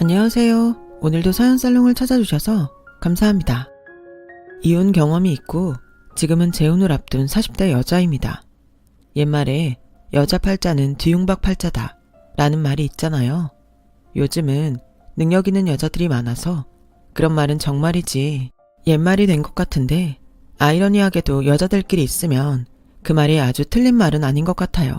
안녕하세요. 오늘도 사연살롱을 찾아주셔서 감사합니다. 이혼 경험이 있고 지금은 재혼을 앞둔 40대 여자입니다. 옛말에 여자 팔자는 뒤움박 팔자다 라는 말이 있잖아요. 요즘은 능력 있는 여자들이 많아서 그런 말은 정말이지 옛말이 된 것 같은데 아이러니하게도 여자들끼리 있으면 그 말이 아주 틀린 말은 아닌 것 같아요.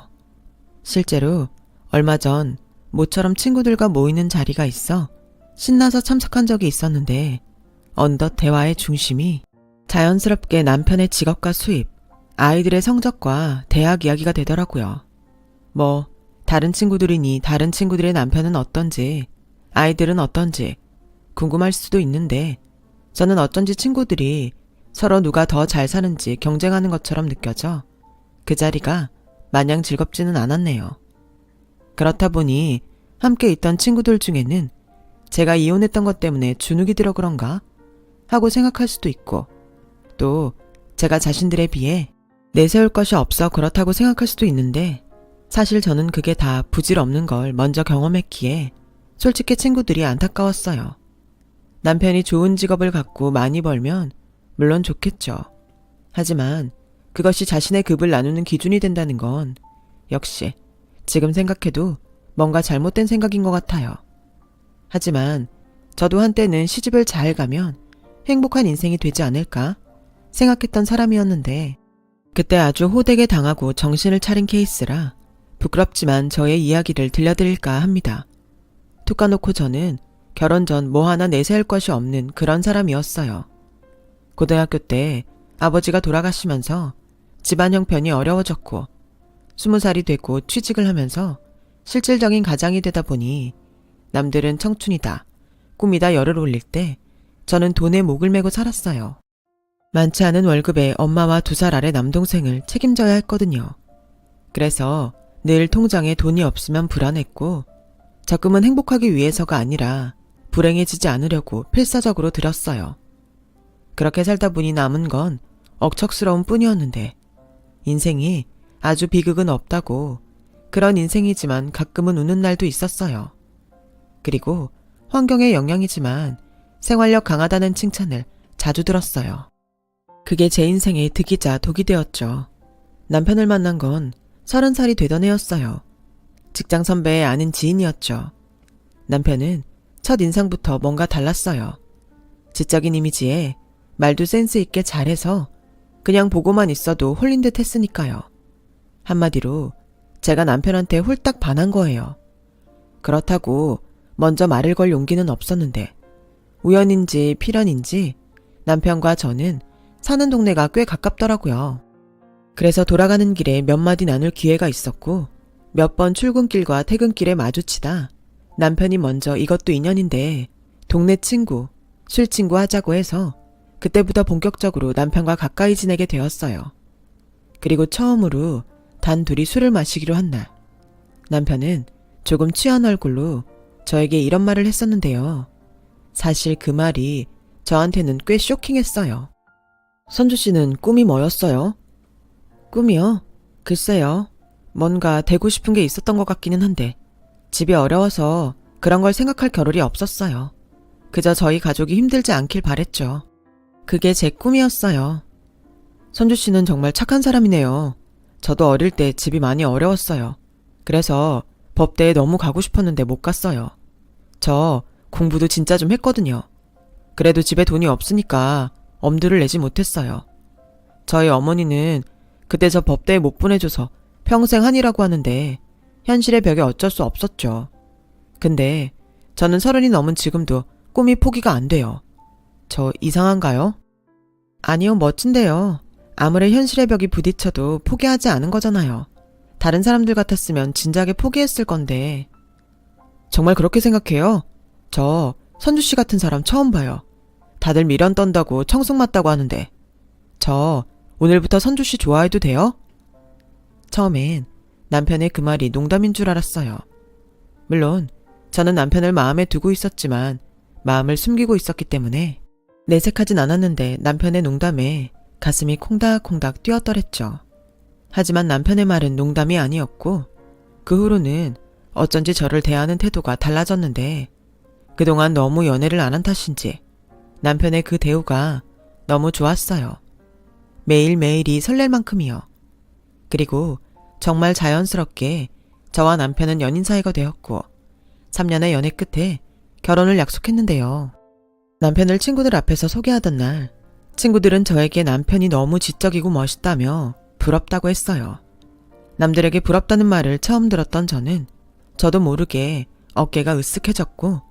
실제로 얼마 전 모처럼 친구들과 모이는 자리가 있어 신나서 참석한 적이 있었는데 어느덧 대화의 중심이 자연스럽게 남편의 직업과 수입, 아이들의 성적과 대학 이야기가 되더라고요. 다른 친구들이니 다른 친구들의 남편은 어떤지, 아이들은 어떤지 궁금할 수도 있는데 저는 어쩐지 친구들이 서로 누가 더 잘 사는지 경쟁하는 것처럼 느껴져 그 자리가 마냥 즐겁지는 않았네요. 그렇다 보니 함께 있던 친구들 중에는 제가 이혼했던 것 때문에 주눅이 들어 그런가 하고 생각할 수도 있고 또 제가 자신들에 비해 내세울 것이 없어 그렇다고 생각할 수도 있는데 사실 저는 그게 다 부질없는 걸 먼저 경험했기에 솔직히 친구들이 안타까웠어요. 남편이 좋은 직업을 갖고 많이 벌면 물론 좋겠죠. 하지만 그것이 자신의 급을 나누는 기준이 된다는 건 역시 지금 생각해도 뭔가 잘못된 생각인 것 같아요. 하지만 저도 한때는 시집을 잘 가면 행복한 인생이 되지 않을까 생각했던 사람이었는데 그때 아주 호되게 당하고 정신을 차린 케이스라 부끄럽지만 저의 이야기를 들려드릴까 합니다. 툭 까놓고 저는 결혼 전 뭐 하나 내세울 것이 없는 그런 사람이었어요. 고등학교 때 아버지가 돌아가시면서 집안 형편이 어려워졌고 20살이 되고 취직을 하면서 실질적인 가장이 되다 보니 남들은 청춘이다, 꿈이다 열을 올릴 때 저는 돈에 목을 메고 살았어요. 많지 않은 월급에 엄마와 2살 아래 남동생을 책임져야 했거든요. 그래서 늘 통장에 돈이 없으면 불안했고 적금은 행복하기 위해서가 아니라 불행해지지 않으려고 필사적으로 들었어요. 그렇게 살다 보니 남은 건 억척스러움 뿐이었는데 인생이 아주 비극은 없다고 그런 인생이지만 가끔은 우는 날도 있었어요. 그리고 환경의 영향이지만 생활력 강하다는 칭찬을 자주 들었어요. 그게 제 인생의 득이자 독이 되었죠. 남편을 만난 건 30살이 되던 해였어요. 직장 선배의 아는 지인이었죠. 남편은 첫 인상부터 뭔가 달랐어요. 지적인 이미지에 말도 센스 있게 잘해서 그냥 보고만 있어도 홀린 듯 했으니까요. 한마디로 제가 남편한테 홀딱 반한 거예요. 그렇다고 먼저 말을 걸 용기는 없었는데 우연인지 필연인지 남편과 저는 사는 동네가 꽤 가깝더라고요. 그래서 돌아가는 길에 몇 마디 나눌 기회가 있었고 몇 번 출근길과 퇴근길에 마주치다 남편이 먼저 이것도 인연인데 동네 친구, 술 친구 하자고 해서 그때부터 본격적으로 남편과 가까이 지내게 되었어요. 그리고 처음으로 단 둘이 술을 마시기로 한 날 남편은 조금 취한 얼굴로 저에게 이런 말을 했었는데요. 사실 그 말이 저한테는 꽤 쇼킹했어요. 선주 씨는 꿈이 뭐였어요? 꿈이요? 글쎄요. 뭔가 되고 싶은 게 있었던 것 같기는 한데 집이 어려워서 그런 걸 생각할 겨를이 없었어요. 그저 저희 가족이 힘들지 않길 바랬죠. 그게 제 꿈이었어요. 선주 씨는 정말 착한 사람이네요. 저도 어릴 때 집이 많이 어려웠어요. 그래서 법대에 너무 가고 싶었는데 못 갔어요. 저 공부도 진짜 좀 했거든요. 그래도 집에 돈이 없으니까 엄두를 내지 못했어요. 저희 어머니는 그때 저 법대에 못 보내줘서 평생 한이라고 하는데 현실의 벽에 어쩔 수 없었죠. 근데 저는 30이 넘은 지금도 꿈이 포기가 안 돼요. 저 이상한가요? 아니요, 멋진데요. 아무리 현실의 벽이 부딪혀도 포기하지 않은 거잖아요. 다른 사람들 같았으면 진작에 포기했을 건데. 정말 그렇게 생각해요? 저 선주씨 같은 사람 처음 봐요. 다들 미련 떤다고 청승 맞다고 하는데. 저 오늘부터 선주씨 좋아해도 돼요? 처음엔 남편의 그 말이 농담인 줄 알았어요. 물론 저는 남편을 마음에 두고 있었지만 마음을 숨기고 있었기 때문에 내색하진 않았는데 남편의 농담에 가슴이 콩닥콩닥 뛰었더랬죠. 하지만 남편의 말은 농담이 아니었고 그 후로는 어쩐지 저를 대하는 태도가 달라졌는데 그동안 너무 연애를 안 한 탓인지 남편의 그 대우가 너무 좋았어요. 매일매일이 설렐 만큼이요. 그리고 정말 자연스럽게 저와 남편은 연인 사이가 되었고 3년의 연애 끝에 결혼을 약속했는데요. 남편을 친구들 앞에서 소개하던 날 친구들은 저에게 남편이 너무 지적이고 멋있다며 부럽다고 했어요. 남들에게 부럽다는 말을 처음 들었던 저는 저도 모르게 어깨가 으쓱해졌고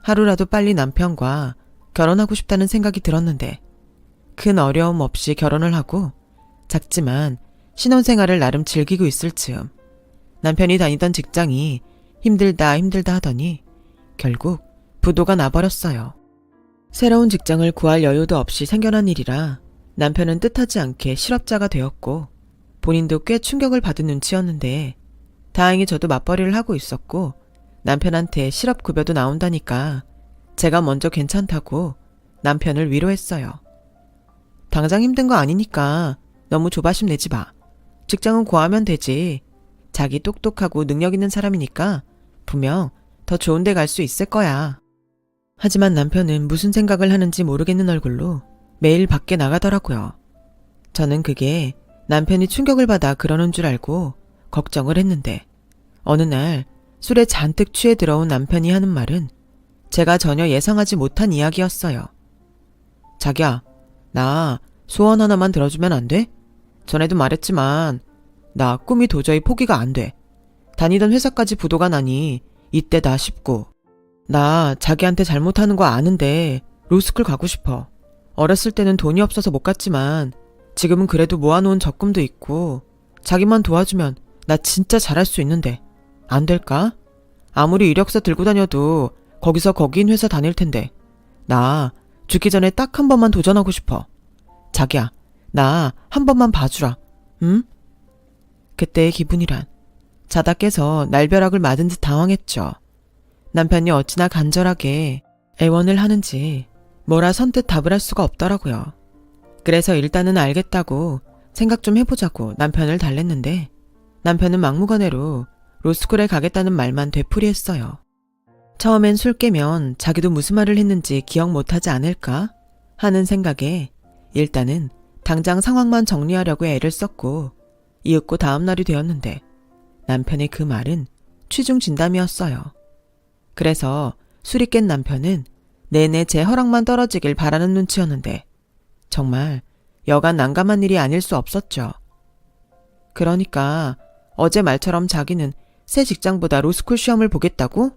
하루라도 빨리 남편과 결혼하고 싶다는 생각이 들었는데 큰 어려움 없이 결혼을 하고 작지만 신혼생활을 나름 즐기고 있을 즈음 남편이 다니던 직장이 힘들다 하더니 결국 부도가 나버렸어요. 새로운 직장을 구할 여유도 없이 생겨난 일이라 남편은 뜻하지 않게 실업자가 되었고 본인도 꽤 충격을 받은 눈치였는데 다행히 저도 맞벌이를 하고 있었고 남편한테 실업급여도 나온다니까 제가 먼저 괜찮다고 남편을 위로했어요. 당장 힘든 거 아니니까 너무 조바심 내지 마. 직장은 구하면 되지. 자기 똑똑하고 능력 있는 사람이니까 분명 더 좋은 데 갈 수 있을 거야. 하지만 남편은 무슨 생각을 하는지 모르겠는 얼굴로 매일 밖에 나가더라고요. 저는 그게 남편이 충격을 받아 그러는 줄 알고 걱정을 했는데 어느 날 술에 잔뜩 취해 들어온 남편이 하는 말은 제가 전혀 예상하지 못한 이야기였어요. 자기야, 나 소원 하나만 들어주면 안 돼? 전에도 말했지만 나 꿈이 도저히 포기가 안 돼. 다니던 회사까지 부도가 나니 이때다 싶고 나 자기한테 잘못하는 거 아는데 로스쿨 가고 싶어. 어렸을 때는 돈이 없어서 못 갔지만 지금은 그래도 모아놓은 적금도 있고 자기만 도와주면 나 진짜 잘할 수 있는데 안 될까? 아무리 이력서 들고 다녀도 거기서 거기인 회사 다닐 텐데 나 죽기 전에 딱 한 번만 도전하고 싶어. 자기야, 나 한 번만 봐주라. 응? 그때의 기분이란 자다 깨서 날벼락을 맞은 듯 당황했죠. 남편이 어찌나 간절하게 애원을 하는지 뭐라 선뜻 답을 할 수가 없더라고요. 그래서 일단은 알겠다고 생각 좀 해보자고 남편을 달랬는데 남편은 막무가내로 로스쿨에 가겠다는 말만 되풀이했어요. 처음엔 술 깨면 자기도 무슨 말을 했는지 기억 못하지 않을까 하는 생각에 일단은 당장 상황만 정리하려고 애를 썼고 이윽고 다음 날이 되었는데 남편의 그 말은 취중 진담이었어요. 그래서 술이 깬 남편은 내내 제 허락만 떨어지길 바라는 눈치였는데 정말 여간 난감한 일이 아닐 수 없었죠. 그러니까 어제 말처럼 자기는 새 직장보다 로스쿨 시험을 보겠다고?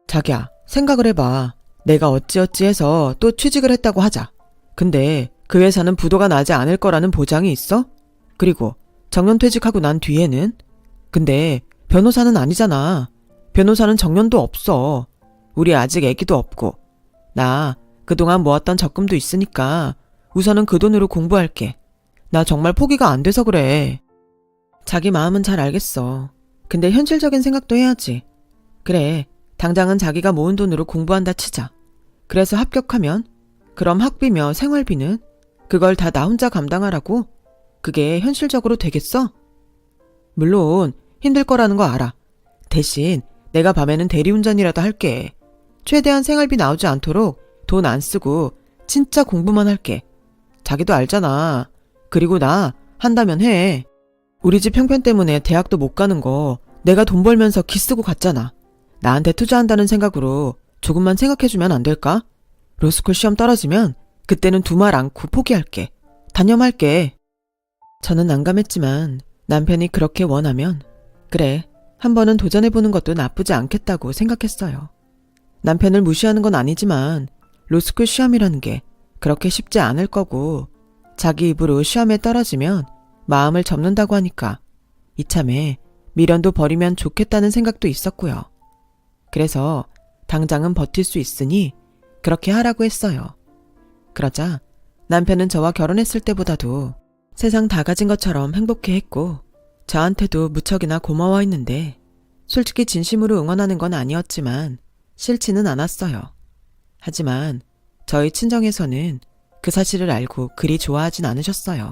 자기야, 생각을 해봐. 내가 어찌어찌 해서 또 취직을 했다고 하자. 근데 그 회사는 부도가 나지 않을 거라는 보장이 있어? 그리고 정년퇴직하고 난 뒤에는? 근데 변호사는 아니잖아. 변호사는 정년도 없어. 우리 아직 애기도 없고. 나 그동안 모았던 적금도 있으니까 우선은 그 돈으로 공부할게. 나 정말 포기가 안 돼서 그래. 자기 마음은 잘 알겠어. 근데 현실적인 생각도 해야지. 그래, 당장은 자기가 모은 돈으로 공부한다 치자. 그래서 합격하면 그럼 학비며 생활비는 그걸 다 나 혼자 감당하라고? 그게 현실적으로 되겠어? 물론 힘들 거라는 거 알아. 대신 내가 밤에는 대리운전이라도 할게. 최대한 생활비 나오지 않도록 돈 안 쓰고 진짜 공부만 할게. 자기도 알잖아. 그리고 나 한다면 해. 우리 집 형편 때문에 대학도 못 가는 거 내가 돈 벌면서 기 쓰고 갔잖아. 나한테 투자한다는 생각으로 조금만 생각해주면 안 될까? 로스쿨 시험 떨어지면 그때는 두말 않고 포기할게. 단념할게. 저는 난감했지만 남편이 그렇게 원하면 그래, 한 번은 도전해보는 것도 나쁘지 않겠다고 생각했어요. 남편을 무시하는 건 아니지만 로스쿨 시험이라는 게 그렇게 쉽지 않을 거고 자기 입으로 시험에 떨어지면 마음을 접는다고 하니까 이참에 미련도 버리면 좋겠다는 생각도 있었고요. 그래서 당장은 버틸 수 있으니 그렇게 하라고 했어요. 그러자 남편은 저와 결혼했을 때보다도 세상 다 가진 것처럼 행복해했고 저한테도 무척이나 고마워했는데 솔직히 진심으로 응원하는 건 아니었지만 싫지는 않았어요. 하지만 저희 친정에서는 그 사실을 알고 그리 좋아하진 않으셨어요.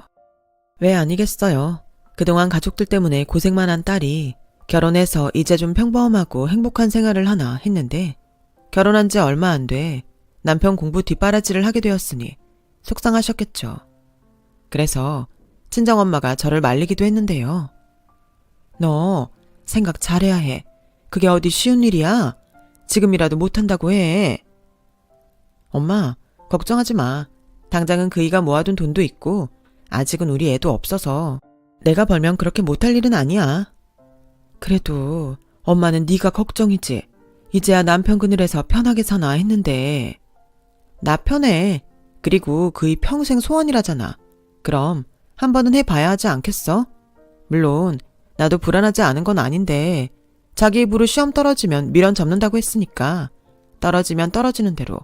왜 아니겠어요. 그동안 가족들 때문에 고생만 한 딸이 결혼해서 이제 좀 평범하고 행복한 생활을 하나 했는데 결혼한 지 얼마 안 돼 남편 공부 뒷바라지를 하게 되었으니 속상하셨겠죠. 그래서 친정엄마가 저를 말리기도 했는데요. 너 생각 잘해야 해. 그게 어디 쉬운 일이야? 지금이라도 못한다고 해. 엄마, 걱정하지 마. 당장은 그이가 모아둔 돈도 있고 아직은 우리 애도 없어서 내가 벌면 그렇게 못할 일은 아니야. 그래도 엄마는 네가 걱정이지. 이제야 남편 그늘에서 편하게 사나 했는데. 나 편해. 그리고 그이 평생 소원이라잖아. 그럼 한 번은 해봐야 하지 않겠어? 물론 나도 불안하지 않은 건 아닌데 자기 입으로 시험 떨어지면 미련 접는다고 했으니까 떨어지면 떨어지는 대로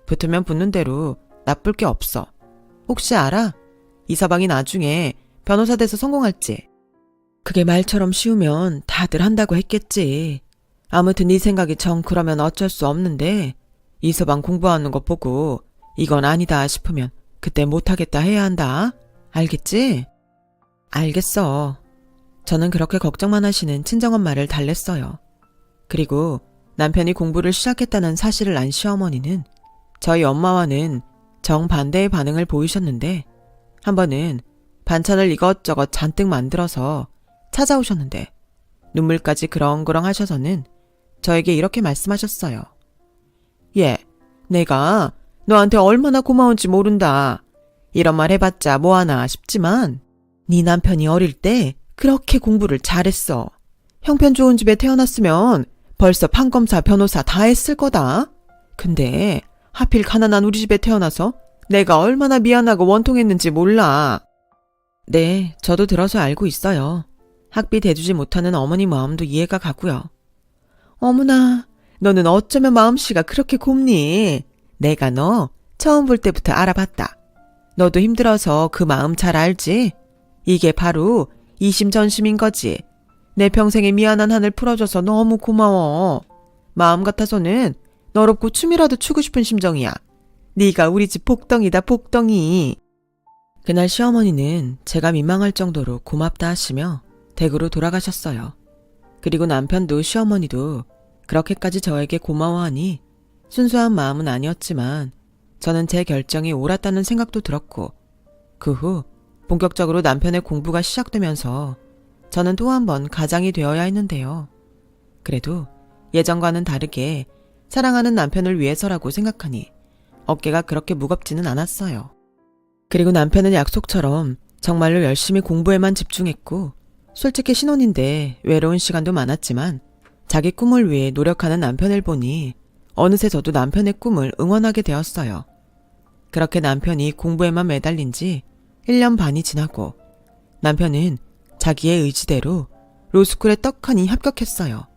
붙으면 붙는 대로 나쁠 게 없어. 혹시 알아? 이서방이 나중에 변호사 돼서 성공할지. 그게 말처럼 쉬우면 다들 한다고 했겠지. 아무튼 네 생각이 정 그러면 어쩔 수 없는데 이서방 공부하는 거 보고 이건 아니다 싶으면 그때 못하겠다 해야 한다. 알겠지? 알겠어. 저는 그렇게 걱정만 하시는 친정엄마를 달랬어요. 그리고 남편이 공부를 시작했다는 사실을 안 시어머니는 저희 엄마와는 정반대의 반응을 보이셨는데 한 번은 반찬을 이것저것 잔뜩 만들어서 찾아오셨는데 눈물까지 그렁그렁 하셔서는 저에게 이렇게 말씀하셨어요. 얘, 내가 너한테 얼마나 고마운지 모른다. 이런 말 해봤자 뭐하나 싶지만 네 남편이 어릴 때 그렇게 공부를 잘했어. 형편 좋은 집에 태어났으면 벌써 판검사, 변호사 다 했을 거다. 근데 하필 가난한 우리 집에 태어나서 내가 얼마나 미안하고 원통했는지 몰라. 네, 저도 들어서 알고 있어요. 학비 대주지 못하는 어머니 마음도 이해가 가고요. 어머나, 너는 어쩌면 마음씨가 그렇게 곱니? 내가 너 처음 볼 때부터 알아봤다. 너도 힘들어서 그 마음 잘 알지? 이게 바로 이심전심인 거지. 내 평생에 미안한 한을 풀어줘서 너무 고마워. 마음 같아서는 너롭고 춤이라도 추고 싶은 심정이야. 네가 우리 집 복덩이다, 복덩이. 그날 시어머니는 제가 민망할 정도로 고맙다 하시며 댁으로 돌아가셨어요. 그리고 남편도 시어머니도 그렇게까지 저에게 고마워하니 순수한 마음은 아니었지만 저는 제 결정이 옳았다는 생각도 들었고 그 후 본격적으로 남편의 공부가 시작되면서 저는 또 한 번 가장이 되어야 했는데요. 그래도 예전과는 다르게 사랑하는 남편을 위해서라고 생각하니 어깨가 그렇게 무겁지는 않았어요. 그리고 남편은 약속처럼 정말로 열심히 공부에만 집중했고 솔직히 신혼인데 외로운 시간도 많았지만 자기 꿈을 위해 노력하는 남편을 보니 어느새 저도 남편의 꿈을 응원하게 되었어요. 그렇게 남편이 공부에만 매달린 지 1년 반이 지나고 남편은 자기의 의지대로 로스쿨에 떡하니 합격했어요.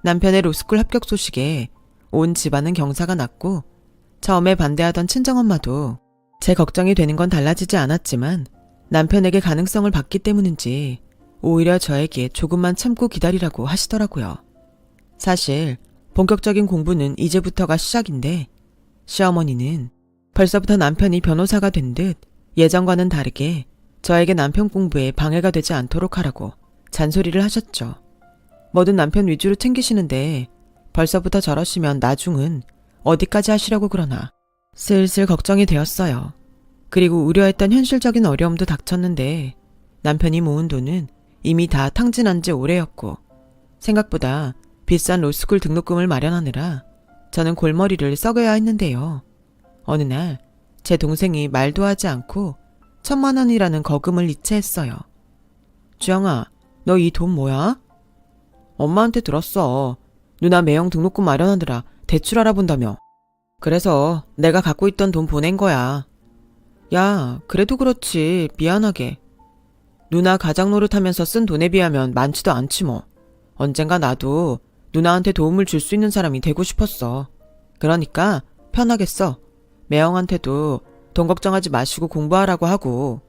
남편의 로스쿨 합격 소식에 온 집안은 경사가 났고 처음에 반대하던 친정엄마도 제 걱정이 되는 건 달라지지 않았지만 남편에게 가능성을 봤기 때문인지 오히려 저에게 조금만 참고 기다리라고 하시더라고요. 사실 본격적인 공부는 이제부터가 시작인데 시어머니는 벌써부터 남편이 변호사가 된 듯 예전과는 다르게 저에게 남편 공부에 방해가 되지 않도록 하라고 잔소리를 하셨죠. 뭐든 남편 위주로 챙기시는데 벌써부터 저러시면 나중은 어디까지 하시려고 그러나 슬슬 걱정이 되었어요. 그리고 우려했던 현실적인 어려움도 닥쳤는데 남편이 모은 돈은 이미 다 탕진한 지 오래였고 생각보다 비싼 로스쿨 등록금을 마련하느라 저는 골머리를 썩어야 했는데요. 어느 날 제 동생이 말도 하지 않고 1,000만 원이라는 거금을 이체했어요. 주영아, 너 이 돈 뭐야? 엄마한테 들었어. 누나 매형 등록금 마련하느라 대출 알아본다며. 그래서 내가 갖고 있던 돈 보낸 거야. 야, 그래도 그렇지. 미안하게. 누나 가장 노릇하면서 쓴 돈에 비하면 많지도 않지 뭐. 언젠가 나도 누나한테 도움을 줄 수 있는 사람이 되고 싶었어. 그러니까 편하게 써. 매형한테도 돈 걱정하지 마시고 공부하라고 하고.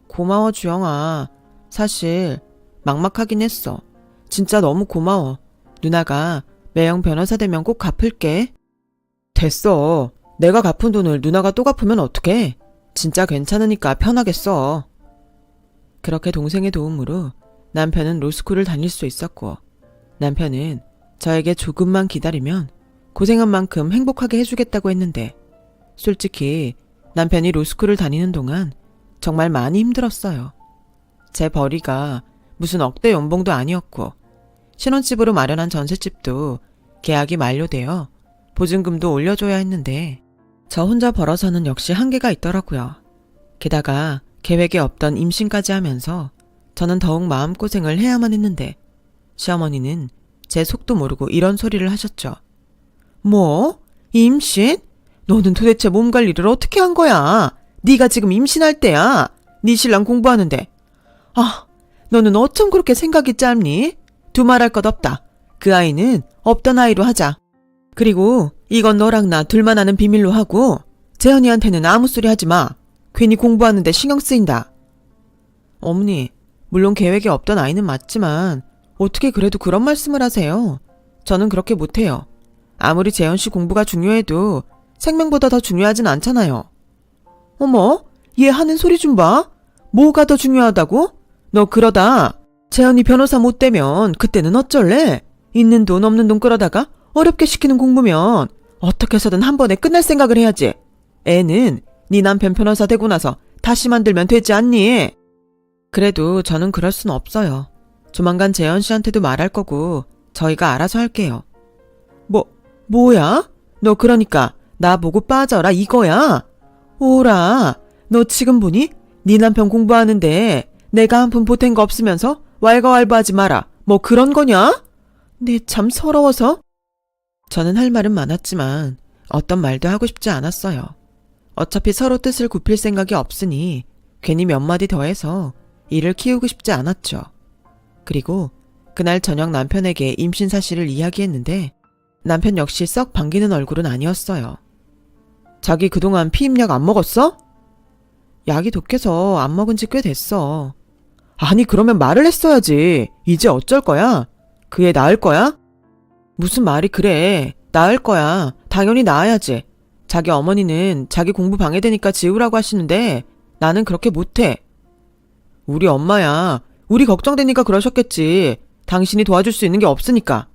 고마워 주영아. 사실 막막하긴 했어. 진짜 너무 고마워. 누나가 매형 변호사 되면 꼭 갚을게. 됐어. 내가 갚은 돈을 누나가 또 갚으면 어떡해. 진짜 괜찮으니까 편하게 써. 그렇게 동생의 도움으로 남편은 로스쿨을 다닐 수 있었고 남편은 저에게 조금만 기다리면 고생한 만큼 행복하게 해주겠다고 했는데 솔직히 남편이 로스쿨을 다니는 동안 정말 많이 힘들었어요. 제 벌이가 무슨 억대 연봉도 아니었고 신혼집으로 마련한 전셋집도 계약이 만료되어 보증금도 올려줘야 했는데 저 혼자 벌어서는 역시 한계가 있더라고요. 게다가 계획에 없던 임신까지 하면서 저는 더욱 마음고생을 해야만 했는데 시어머니는 제 속도 모르고 이런 소리를 하셨죠. 뭐? 임신? 너는 도대체 몸 관리를 어떻게 한 거야? 네가 지금 임신할 때야. 네 신랑 공부하는데. 아, 너는 어쩜 그렇게 생각이 짧니? 두말할 것 없다. 그 아이는 없던 아이로 하자. 그리고 이건 너랑 나 둘만 아는 비밀로 하고 재현이한테는 아무 소리 하지 마. 괜히 공부하는데 신경 쓰인다. 어머니, 물론 계획에 없던 아이는 맞지만 어떻게 그래도 그런 말씀을 하세요? 저는 그렇게 못해요. 아무리 재현 씨 공부가 중요해도 생명보다 더 중요하진 않잖아요. 어머, 얘 하는 소리 좀 봐. 뭐가 더 중요하다고? 너 그러다 재현이 변호사 못 되면 그때는 어쩔래? 있는 돈 없는 돈 끌어다가 어렵게 시키는 공부면 어떻게 해서든 한 번에 끝낼 생각을 해야지. 애는 네 남편 변호사 되고 나서 다시 만들면 되지 않니? 그래도 저는 그럴 순 없어요. 조만간 재현 씨한테도 말할 거고 저희가 알아서 할게요. 뭐야? 너 그러니까 나 보고 빠져라 이거야? 오라, 너 지금 보니? 네 남편 공부하는데 내가 한 푼 보탠 거 없으면서 왈가왈부하지 마라. 뭐 그런 거냐? 내 참 서러워서. 저는 할 말은 많았지만 어떤 말도 하고 싶지 않았어요. 어차피 서로 뜻을 굽힐 생각이 없으니 괜히 몇 마디 더해서 일을 키우고 싶지 않았죠. 그리고 그날 저녁 남편에게 임신 사실을 이야기했는데 남편 역시 썩 반기는 얼굴은 아니었어요. 자기 그동안 피임약 안 먹었어? 약이 독해서 안 먹은 지 꽤 됐어. 아니 그러면 말을 했어야지. 이제 어쩔 거야? 그 애 낳을 거야? 무슨 말이 그래. 낳을 거야. 당연히 낳아야지. 자기 어머니는 자기 공부 방해되니까 지우라고 하시는데 나는 그렇게 못해. 우리 엄마야. 우리 걱정되니까 그러셨겠지. 당신이 도와줄 수 있는 게 없으니까.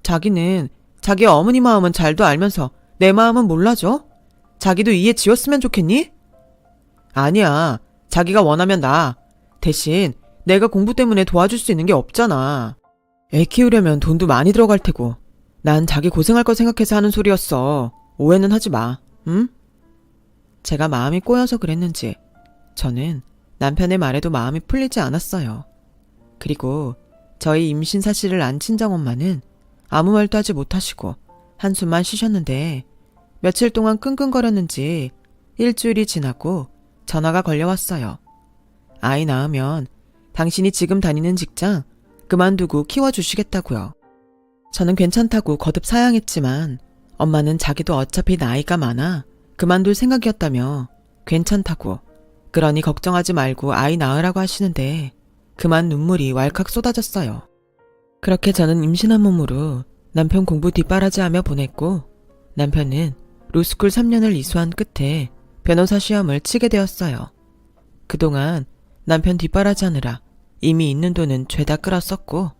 자기는 자기 어머니 마음은 잘도 알면서 내 마음은 몰라줘? 자기도 이해 지었으면 좋겠니? 아니야. 자기가 원하면 나. 대신 내가 공부 때문에 도와줄 수 있는 게 없잖아. 애 키우려면 돈도 많이 들어갈 테고. 난 자기 고생할 거 생각해서 하는 소리였어. 오해는 하지 마. 응? 제가 마음이 꼬여서 그랬는지 저는 남편의 말에도 마음이 풀리지 않았어요. 그리고 저희 임신 사실을 안 친정엄마는 아무 말도 하지 못하시고 한숨만 쉬셨는데 며칠 동안 끙끙거렸는지 일주일이 지나고 전화가 걸려왔어요. 아이 낳으면 당신이 지금 다니는 직장 그만두고 키워주시겠다고요. 저는 괜찮다고 거듭 사양했지만 엄마는 자기도 어차피 나이가 많아 그만둘 생각이었다며 괜찮다고 그러니 걱정하지 말고 아이 낳으라고 하시는데 그만 눈물이 왈칵 쏟아졌어요. 그렇게 저는 임신한 몸으로 남편 공부 뒷바라지하며 보냈고 남편은 로스쿨 3년을 이수한 끝에 변호사 시험을 치게 되었어요. 그동안 남편 뒷바라지하느라 이미 있는 돈은 죄다 끌어 썼고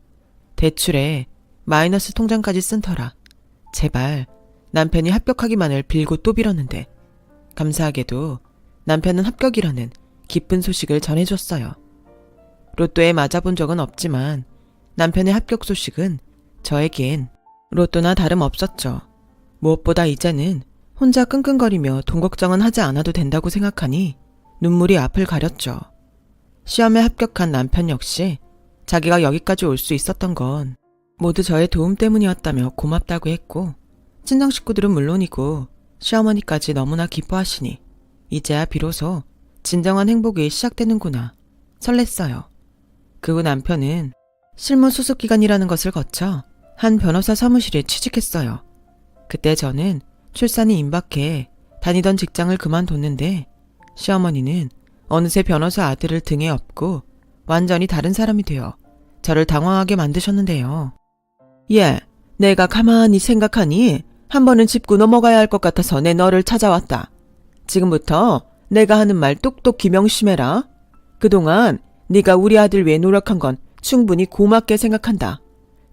대출에 마이너스 통장까지 쓴 터라 제발 남편이 합격하기만을 빌고 또 빌었는데 감사하게도 남편은 합격이라는 기쁜 소식을 전해줬어요. 로또에 맞아본 적은 없지만 남편의 합격 소식은 저에겐 로또나 다름없었죠. 무엇보다 이제는 혼자 끙끙거리며 돈 걱정은 하지 않아도 된다고 생각하니 눈물이 앞을 가렸죠. 시험에 합격한 남편 역시 자기가 여기까지 올 수 있었던 건 모두 저의 도움 때문이었다며 고맙다고 했고 친정 식구들은 물론이고 시어머니까지 너무나 기뻐하시니 이제야 비로소 진정한 행복이 시작되는구나 설렜어요. 그 후 남편은 실무 수습 기간이라는 것을 거쳐 한 변호사 사무실에 취직했어요. 그때 저는 출산이 임박해 다니던 직장을 그만뒀는데 시어머니는 어느새 변호사 아들을 등에 업고 완전히 다른 사람이 되어 저를 당황하게 만드셨는데요. 예, 내가 가만히 생각하니 한 번은 짚고 넘어가야 할 것 같아서 내 너를 찾아왔다. 지금부터 내가 하는 말 똑똑히 명심해라. 그동안 네가 우리 아들 위해 노력한 건 충분히 고맙게 생각한다.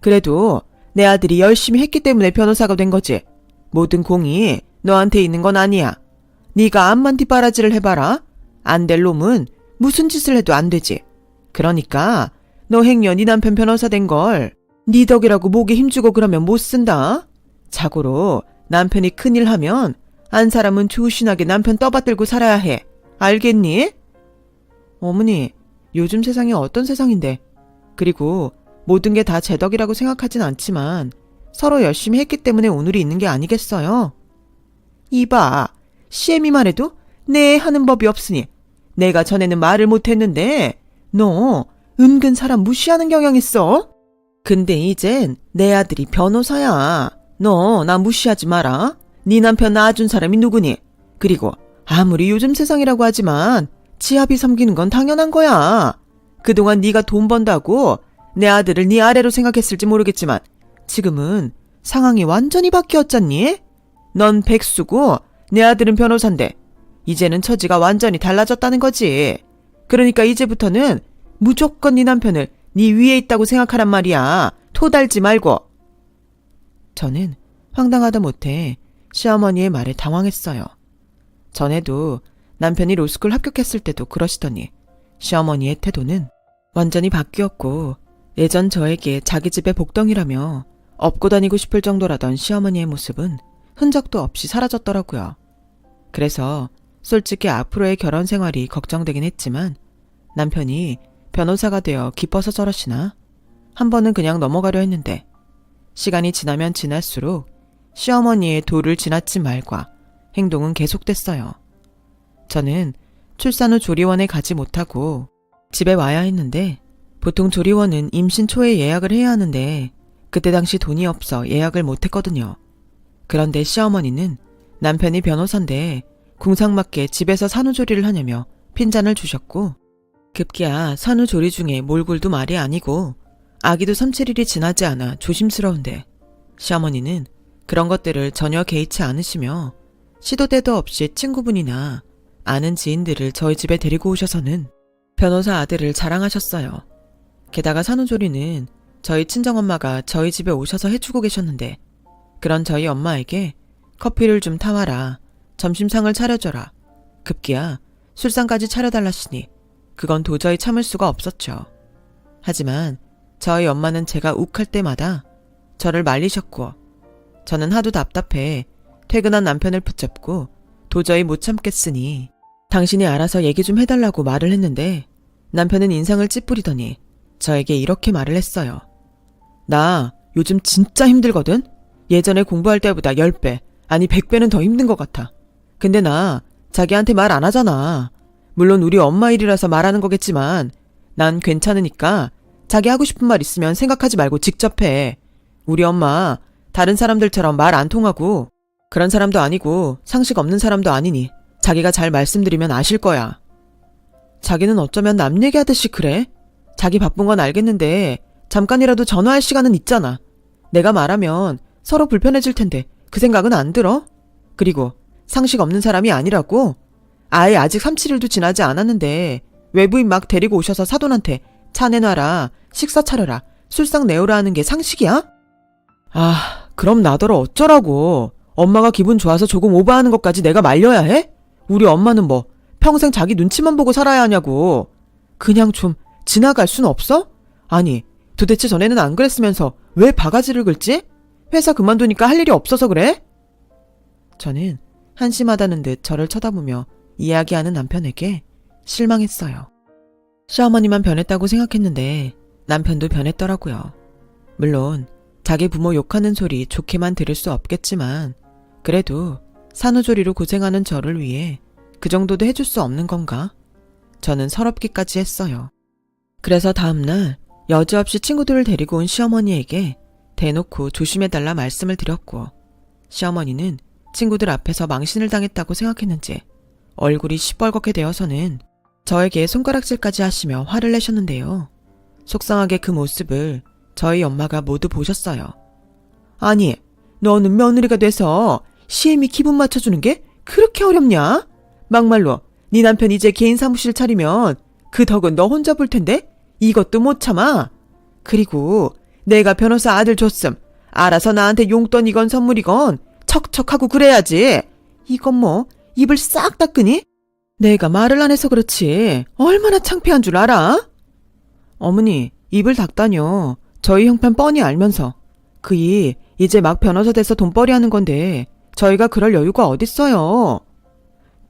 그래도 내 아들이 열심히 했기 때문에 변호사가 된 거지. 모든 공이 너한테 있는 건 아니야. 네가 암만 뒷바라지를 해봐라. 안 될 놈은 무슨 짓을 해도 안 되지. 그러니까 너 행여 네 남편 변호사 된 걸 네 덕이라고 목에 힘주고 그러면 못 쓴다. 자고로 남편이 큰일 하면 안 사람은 조신하게 남편 떠받들고 살아야 해. 알겠니? 어머니, 요즘 세상이 어떤 세상인데. 그리고 모든 게 다 제 덕이라고 생각하진 않지만 서로 열심히 했기 때문에 오늘이 있는 게 아니겠어요? 이봐, 시애미 말해도 네 하는 법이 없으니 내가 전에는 말을 못했는데 너 은근 사람 무시하는 경향 있어. 근데 이젠 내 아들이 변호사야. 너 나 무시하지 마라. 네 남편 낳아준 사람이 누구니? 그리고 아무리 요즘 세상이라고 하지만 지아비 섬기는 건 당연한 거야. 그동안 네가 돈 번다고 내 아들을 네 아래로 생각했을지 모르겠지만 지금은 상황이 완전히 바뀌었잖니? 넌 백수고 내 아들은 변호사인데 이제는 처지가 완전히 달라졌다는 거지. 그러니까 이제부터는 무조건 네 남편을 네 위에 있다고 생각하란 말이야. 토달지 말고. 저는 황당하다 못해 시어머니의 말에 당황했어요. 전에도 남편이 로스쿨 합격했을 때도 그러시더니 시어머니의 태도는 완전히 바뀌었고 예전 저에게 자기 집의 복덩이라며 업고 다니고 싶을 정도라던 시어머니의 모습은 흔적도 없이 사라졌더라고요. 그래서 솔직히 앞으로의 결혼 생활이 걱정되긴 했지만 남편이 변호사가 되어 기뻐서 저러시나 한 번은 그냥 넘어가려 했는데 시간이 지나면 지날수록 시어머니의 도를 지나친 말과 행동은 계속됐어요. 저는 출산 후 조리원에 가지 못하고 집에 와야 했는데 보통 조리원은 임신 초에 예약을 해야 하는데 그때 당시 돈이 없어 예약을 못했거든요. 그런데 시어머니는 남편이 변호사인데 궁상맞게 집에서 산후조리를 하냐며 핀잔을 주셨고 급기야 산후조리 중에 몰골도 말이 아니고 아기도 3, 7일이 지나지 않아 조심스러운데 시어머니는 그런 것들을 전혀 개의치 않으시며 시도 때도 없이 친구분이나 아는 지인들을 저희 집에 데리고 오셔서는 변호사 아들을 자랑하셨어요. 게다가 산후조리는 저희 친정엄마가 저희 집에 오셔서 해주고 계셨는데 그런 저희 엄마에게 커피를 좀 타와라, 점심상을 차려줘라, 급기야 술상까지 차려달라시니 그건 도저히 참을 수가 없었죠. 하지만 저희 엄마는 제가 욱할 때마다 저를 말리셨고 저는 하도 답답해 퇴근한 남편을 붙잡고 도저히 못 참겠으니 당신이 알아서 얘기 좀 해달라고 말을 했는데 남편은 인상을 찌푸리더니 저에게 이렇게 말을 했어요. 나 요즘 진짜 힘들거든? 예전에 공부할 때보다 10배, 아니 100배는 더 힘든 것 같아. 근데 나 자기한테 말 안 하잖아. 물론 우리 엄마 일이라서 말하는 거겠지만 난 괜찮으니까 자기 하고 싶은 말 있으면 생각하지 말고 직접 해. 우리 엄마 다른 사람들처럼 말 안 통하고 그런 사람도 아니고 상식 없는 사람도 아니니 자기가 잘 말씀드리면 아실 거야. 자기는 어쩌면 남 얘기하듯이 그래? 자기 바쁜 건 알겠는데 잠깐이라도 전화할 시간은 있잖아. 내가 말하면 서로 불편해질 텐데 그 생각은 안 들어? 그리고 상식 없는 사람이 아니라고? 아예 아직 3, 7일도 지나지 않았는데 외부인 막 데리고 오셔서 사돈한테 차 내놔라, 식사 차려라, 술상 내오라 하는 게 상식이야? 아, 그럼 나더러 어쩌라고. 엄마가 기분 좋아서 조금 오버하는 것까지 내가 말려야 해? 우리 엄마는 뭐 평생 자기 눈치만 보고 살아야 하냐고. 그냥 좀 지나갈 순 없어? 아니, 도대체 전에는 안 그랬으면서 왜 바가지를 긁지? 회사 그만두니까 할 일이 없어서 그래? 저는 한심하다는 듯 저를 쳐다보며 이야기하는 남편에게 실망했어요. 시어머니만 변했다고 생각했는데 남편도 변했더라고요. 물론 자기 부모 욕하는 소리 좋게만 들을 수 없겠지만 그래도 산후조리로 고생하는 저를 위해 그 정도도 해줄 수 없는 건가? 저는 서럽기까지 했어요. 그래서 다음날 여지없이 친구들을 데리고 온 시어머니에게 대놓고 조심해달라 말씀을 드렸고 시어머니는 친구들 앞에서 망신을 당했다고 생각했는지 얼굴이 시뻘겋게 되어서는 저에게 손가락질까지 하시며 화를 내셨는데요. 속상하게 그 모습을 저희 엄마가 모두 보셨어요. 아니, 너는 며느리가 돼서 시애미 기분 맞춰주는 게 그렇게 어렵냐? 막말로 네 남편 이제 개인 사무실 차리면 그 덕은 너 혼자 볼 텐데 이것도 못 참아. 그리고 내가 변호사 아들 줬음 알아서 나한테 용돈이건 선물이건 척척하고 그래야지. 이건 뭐 입을 싹 닦으니? 내가 말을 안 해서 그렇지 얼마나 창피한 줄 알아? 어머니, 입을 닦다뇨. 저희 형편 뻔히 알면서. 그이 이제 막 변호사 돼서 돈벌이 하는 건데 저희가 그럴 여유가 어딨어요.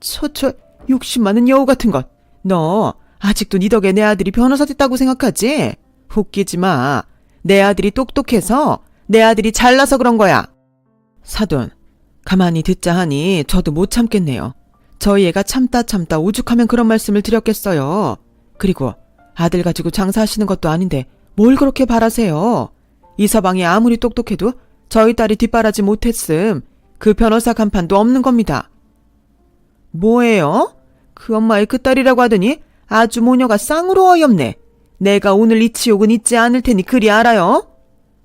60만 원 여우 같은 것. 너 아직도 네 덕에 내 아들이 변호사 됐다고 생각하지? 웃기지 마. 내 아들이 똑똑해서 내 아들이 잘나서 그런 거야. 사돈, 가만히 듣자 하니 저도 못 참겠네요. 저희 애가 참다 오죽하면 그런 말씀을 드렸겠어요. 그리고 아들 가지고 장사하시는 것도 아닌데 뭘 그렇게 바라세요. 이 서방이 아무리 똑똑해도 저희 딸이 뒷바라지 못했음 그 변호사 간판도 없는 겁니다. 뭐예요? 그 엄마의 그 딸이라고 하더니 아주 모녀가 쌍으로 어이없네. 내가 오늘 이 치욕은 잊지 않을 테니 그리 알아요.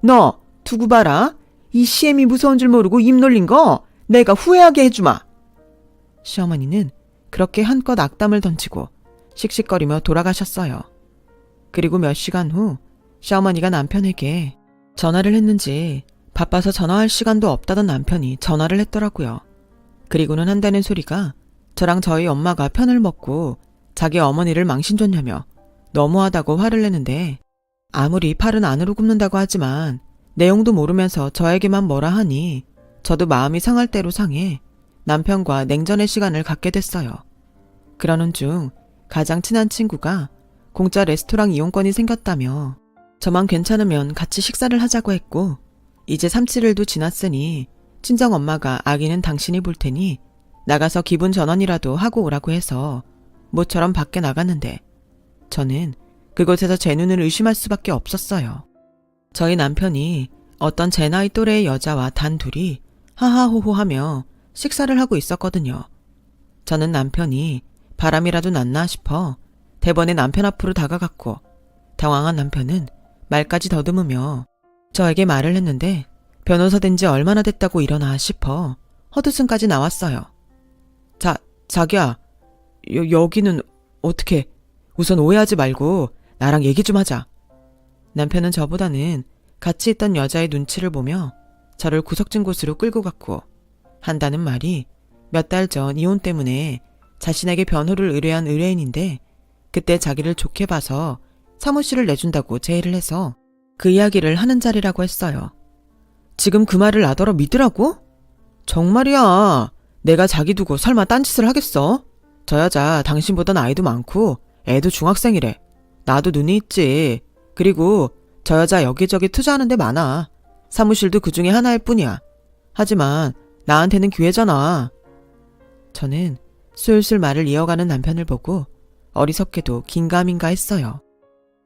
너 두고 봐라. 이 시엠이 무서운 줄 모르고 입 놀린 거 내가 후회하게 해주마. 시어머니는 그렇게 한껏 악담을 던지고 씩씩거리며 돌아가셨어요. 그리고 몇 시간 후 시어머니가 남편에게 전화를 했는지 바빠서 전화할 시간도 없다던 남편이 전화를 했더라고요. 그리고는 한다는 소리가 저랑 저희 엄마가 편을 먹고 자기 어머니를 망신 줬냐며 너무하다고 화를 내는데 아무리 팔은 안으로 굽는다고 하지만 내용도 모르면서 저에게만 뭐라 하니 저도 마음이 상할 대로 상해 남편과 냉전의 시간을 갖게 됐어요. 그러는 중 가장 친한 친구가 공짜 레스토랑 이용권이 생겼다며 저만 괜찮으면 같이 식사를 하자고 했고 이제 3, 7일도 지났으니 친정엄마가 아기는 당신이 볼 테니 나가서 기분 전환이라도 하고 오라고 해서 모처럼 밖에 나갔는데 저는 그곳에서 제 눈을 의심할 수밖에 없었어요. 저희 남편이 어떤 제 나이 또래의 여자와 단 둘이 하하호호하며 식사를 하고 있었거든요. 저는 남편이 바람이라도 났나 싶어 대번에 남편 앞으로 다가갔고 당황한 남편은 말까지 더듬으며 저에게 말을 했는데 변호사 된 지 얼마나 됐다고 이러나 싶어 헛웃음까지 나왔어요. 자기야, 여기는 어떻게, 우선 오해하지 말고 나랑 얘기 좀 하자. 남편은 저보다는 같이 있던 여자의 눈치를 보며 저를 구석진 곳으로 끌고 갔고 한다는 말이 몇 달 전 이혼 때문에 자신에게 변호를 의뢰한 의뢰인인데 그때 자기를 좋게 봐서 사무실을 내준다고 제의를 해서 그 이야기를 하는 자리라고 했어요. 지금 그 말을 나더러 믿으라고? 정말이야. 내가 자기 두고 설마 딴짓을 하겠어? 저 여자 당신보다 나이도 많고 애도 중학생이래. 나도 눈이 있지. 그리고 저 여자 여기저기 투자하는 데 많아. 사무실도 그 중에 하나일 뿐이야. 하지만 나한테는 기회잖아. 저는 술술 말을 이어가는 남편을 보고 어리석게도 긴가민가 했어요.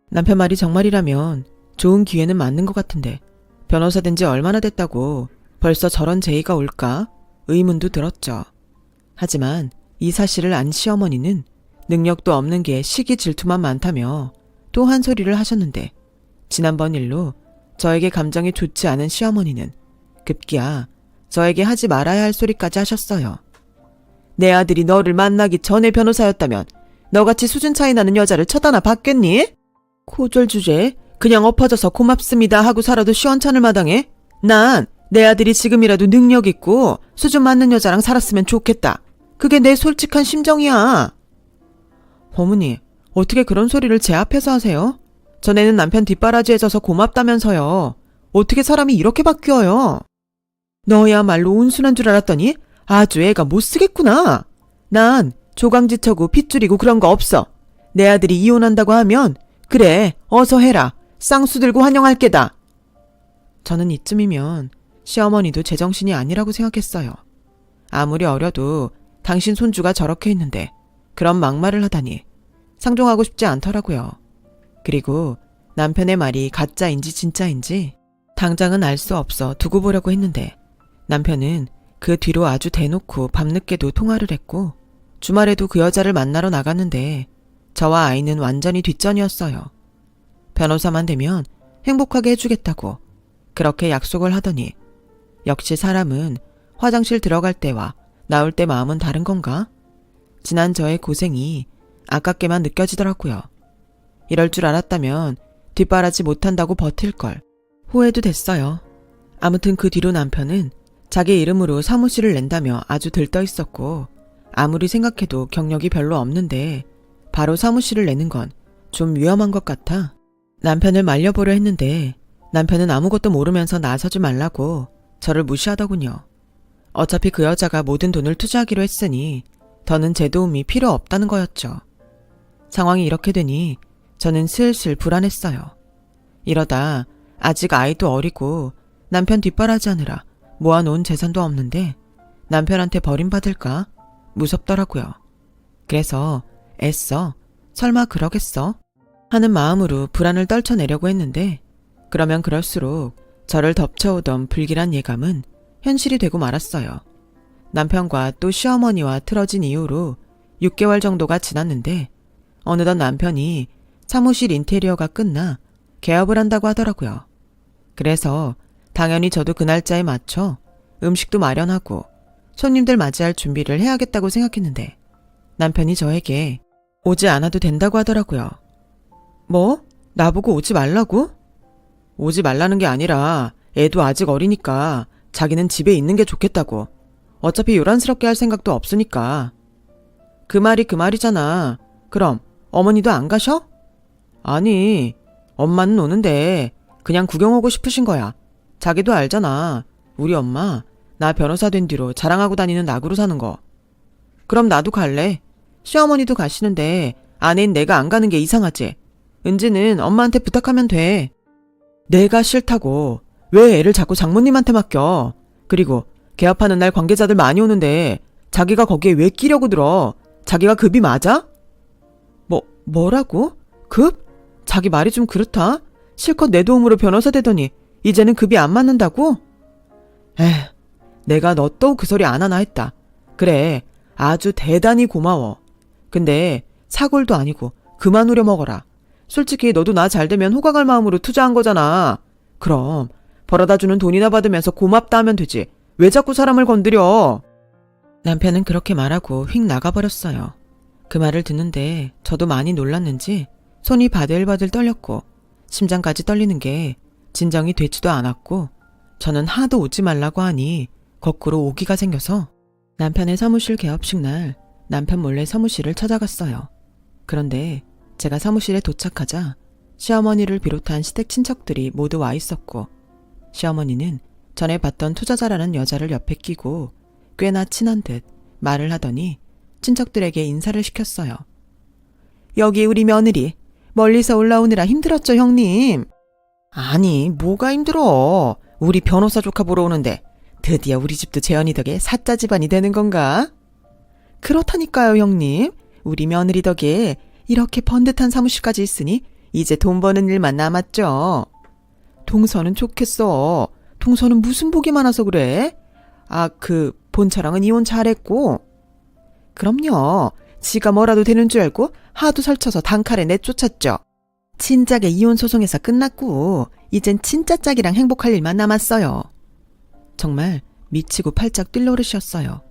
남편 말이 정말이라면 좋은 기회는 맞는 것 같은데 변호사 된 지 얼마나 됐다고 벌써 저런 제의가 올까 의문도 들었죠. 하지만 이 사실을 안 시어머니는 능력도 없는 게 시기 질투만 많다며 또 한 소리를 하셨는데 지난번 일로 저에게 감정이 좋지 않은 시어머니는 급기야 저에게 하지 말아야 할 소리까지 하셨어요. 내 아들이 너를 만나기 전에 변호사였다면 너같이 수준 차이 나는 여자를 쳐다나 봤겠니? 고졸 주제에 그냥 엎어져서 고맙습니다 하고 살아도 시원찮을 마당에 난 내 아들이 지금이라도 능력 있고 수준 맞는 여자랑 살았으면 좋겠다. 그게 내 솔직한 심정이야. 어머니, 어떻게 그런 소리를 제 앞에서 하세요? 전에는 남편 뒷바라지에 져서 고맙다면서요. 어떻게 사람이 이렇게 바뀌어요? 너야말로 온순한 줄 알았더니 아주 애가 못쓰겠구나. 난 조강지처고 핏줄이고 그런 거 없어. 내 아들이 이혼한다고 하면 그래 어서 해라. 쌍수 들고 환영할 게다. 저는 이쯤이면 시어머니도 제정신이 아니라고 생각했어요. 아무리 어려도 당신 손주가 저렇게 있는데 그런 막말을 하다니 상종하고 싶지 않더라고요. 그리고 남편의 말이 가짜인지 진짜인지 당장은 알 수 없어 두고 보려고 했는데 남편은 그 뒤로 아주 대놓고 밤늦게도 통화를 했고 주말에도 그 여자를 만나러 나갔는데 저와 아이는 완전히 뒷전이었어요. 변호사만 되면 행복하게 해주겠다고 그렇게 약속을 하더니 역시 사람은 화장실 들어갈 때와 나올 때 마음은 다른 건가? 지난 저의 고생이 아깝게만 느껴지더라고요. 이럴 줄 알았다면 뒷바라지 못한다고 버틸걸. 후회도 됐어요. 아무튼 그 뒤로 남편은 자기 이름으로 사무실을 낸다며 아주 들떠 있었고, 아무리 생각해도 경력이 별로 없는데 바로 사무실을 내는 건 좀 위험한 것 같아 남편을 말려보려 했는데, 남편은 아무것도 모르면서 나서지 말라고 저를 무시하더군요. 어차피 그 여자가 모든 돈을 투자하기로 했으니 더는 제 도움이 필요 없다는 거였죠. 상황이 이렇게 되니 저는 슬슬 불안했어요. 이러다 아직 아이도 어리고 남편 뒷바라지하느라 모아놓은 재산도 없는데 남편한테 버림받을까 무섭더라고요. 그래서 애써 설마 그러겠어? 하는 마음으로 불안을 떨쳐내려고 했는데, 그러면 그럴수록 저를 덮쳐오던 불길한 예감은 현실이 되고 말았어요. 남편과 또 시어머니와 틀어진 이후로 6개월 정도가 지났는데 어느덧 남편이 사무실 인테리어가 끝나 개업을 한다고 하더라고요. 그래서 당연히 저도 그 날짜에 맞춰 음식도 마련하고 손님들 맞이할 준비를 해야겠다고 생각했는데, 남편이 저에게 오지 않아도 된다고 하더라고요. 뭐? 나보고 오지 말라고? 오지 말라는 게 아니라 애도 아직 어리니까 자기는 집에 있는 게 좋겠다고. 어차피 요란스럽게 할 생각도 없으니까. 그 말이 그 말이잖아. 그럼 어머니도 안 가셔? 아니, 엄마는 오는데 그냥 구경 오고 싶으신 거야. 자기도 알잖아. 우리 엄마 나 변호사 된 뒤로 자랑하고 다니는 낙으로 사는 거. 그럼 나도 갈래. 시어머니도 가시는데 아내인 내가 안 가는 게 이상하지. 은지는 엄마한테 부탁하면 돼. 내가 싫다고. 왜 애를 자꾸 장모님한테 맡겨. 그리고 개업하는 날 관계자들 많이 오는데 자기가 거기에 왜 끼려고 들어. 자기가 급이 맞아? 뭐라고? 급? 자기 말이 좀 그렇다. 실컷 내 도움으로 변호사 되더니 이제는 급이 안 맞는다고? 에휴, 내가 너 또 그 소리 안 하나 했다. 그래, 아주 대단히 고마워. 근데 사골도 아니고 그만 우려 먹어라. 솔직히 너도 나 잘되면 호강할 마음으로 투자한 거잖아. 그럼 벌어다 주는 돈이나 받으면서 고맙다 하면 되지. 왜 자꾸 사람을 건드려? 남편은 그렇게 말하고 휙 나가버렸어요. 그 말을 듣는데 저도 많이 놀랐는지 손이 바들바들 떨렸고 심장까지 떨리는 게 진정이 되지도 않았고, 저는 하도 오지 말라고 하니 거꾸로 오기가 생겨서 남편의 사무실 개업식 날 남편 몰래 사무실을 찾아갔어요. 그런데 제가 사무실에 도착하자 시어머니를 비롯한 시댁 친척들이 모두 와 있었고, 시어머니는 전에 봤던 투자자라는 여자를 옆에 끼고 꽤나 친한 듯 말을 하더니 친척들에게 인사를 시켰어요. 여기 우리 며느리 멀리서 올라오느라 힘들었죠, 형님? 아니, 뭐가 힘들어. 우리 변호사 조카 보러 오는데 드디어 우리 집도 재현이 덕에 사자 집안이 되는 건가? 그렇다니까요, 형님. 우리 며느리 덕에 이렇게 번듯한 사무실까지 있으니 이제 돈 버는 일만 남았죠. 동서는 좋겠어. 동서는 무슨 복이 많아서 그래? 본처랑은 이혼 잘했고. 그럼요. 지가 뭐라도 되는 줄 알고 하도 설쳐서 단칼에 내쫓았죠. 진작에 이혼 소송에서 끝났고 이젠 진짜 짝이랑 행복할 일만 남았어요. 정말 미치고 팔짝 뛸 노릇이었어요.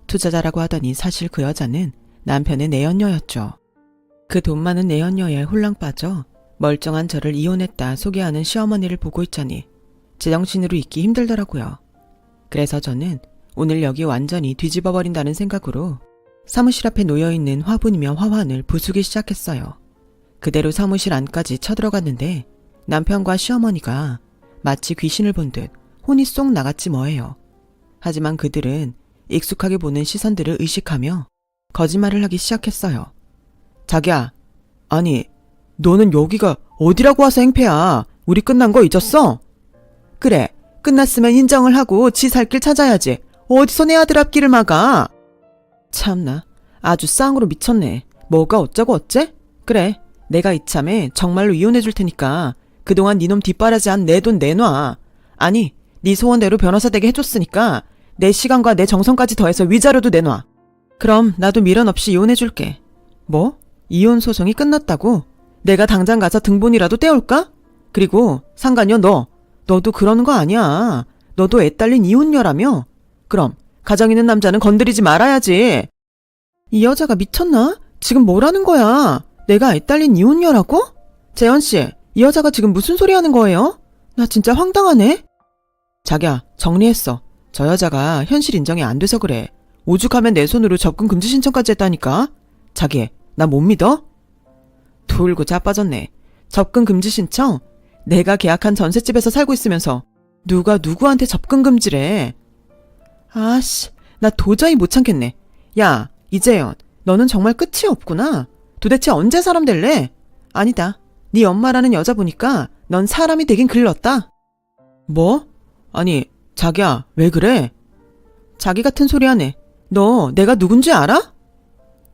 투자자라고 하더니 사실 그 여자는 남편의 내연녀였죠. 그 돈 많은 내연녀에 홀랑 빠져 멀쩡한 저를 이혼했다 소개하는 시어머니를 보고 있자니 제정신으로 있기 힘들더라고요. 그래서 저는 오늘 여기 완전히 뒤집어버린다는 생각으로 사무실 앞에 놓여있는 화분이며 화환을 부수기 시작했어요. 그대로 사무실 안까지 쳐들어갔는데 남편과 시어머니가 마치 귀신을 본 듯 혼이 쏙 나갔지 뭐예요. 하지만 그들은 익숙하게 보는 시선들을 의식하며 거짓말을 하기 시작했어요. 자기야, 아니 너는 여기가 어디라고 와서 행패야. 우리 끝난 거 잊었어? 그래, 끝났으면 인정을 하고 지 살 길 찾아야지. 어디서 내 아들 앞길을 막아. 참나, 아주 쌍으로 미쳤네. 뭐가 어쩌고 어째? 그래, 내가 이참에 정말로 이혼해 줄 테니까 그동안 니놈 뒷바라지한 내 돈 내놔. 아니, 네 소원대로 변호사 되게 해줬으니까 내 시간과 내 정성까지 더해서 위자료도 내놔. 그럼 나도 미련 없이 이혼해 줄게. 뭐? 이혼 소송이 끝났다고? 내가 당장 가서 등본이라도 떼올까? 그리고 상관녀 너도 그러는 거 아니야. 너도 애 딸린 이혼녀라며? 그럼 가정 있는 남자는 건드리지 말아야지. 이 여자가 미쳤나? 지금 뭐라는 거야? 내가 애 딸린 이혼녀라고? 재현씨, 이 여자가 지금 무슨 소리 하는 거예요? 나 진짜 황당하네. 자기야, 정리했어. 저 여자가 현실 인정이 안 돼서 그래. 오죽하면 내 손으로 접근 금지 신청까지 했다니까? 자기, 나 못 믿어? 돌고 자빠졌네. 접근 금지 신청? 내가 계약한 전셋집에서 살고 있으면서 누가 누구한테 접근 금지래? 아씨, 나 도저히 못 참겠네. 야, 이재현, 너는 정말 끝이 없구나. 도대체 언제 사람 될래? 아니다. 네 엄마라는 여자 보니까 넌 사람이 되긴 글렀다. 뭐? 아니, 자기야, 왜 그래? 자기 같은 소리 하네. 너 내가 누군지 알아?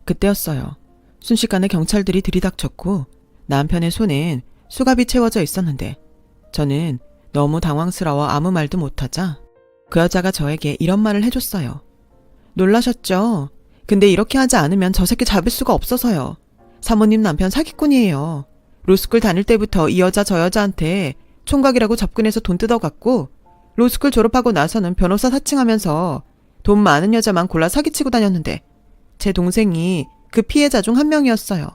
그때였어요. 순식간에 경찰들이 들이닥쳤고 남편의 손엔 수갑이 채워져 있었는데 저는 너무 당황스러워 아무 말도 못하자 그 여자가 저에게 이런 말을 해줬어요. 놀라셨죠? 근데 이렇게 하지 않으면 저 새끼 잡을 수가 없어서요. 사모님 남편 사기꾼이에요. 로스쿨 다닐 때부터 이 여자 저 여자한테 총각이라고 접근해서 돈 뜯어갔고 로스쿨 졸업하고 나서는 변호사 사칭하면서 돈 많은 여자만 골라 사기치고 다녔는데 제 동생이 그 피해자 중 한 명이었어요.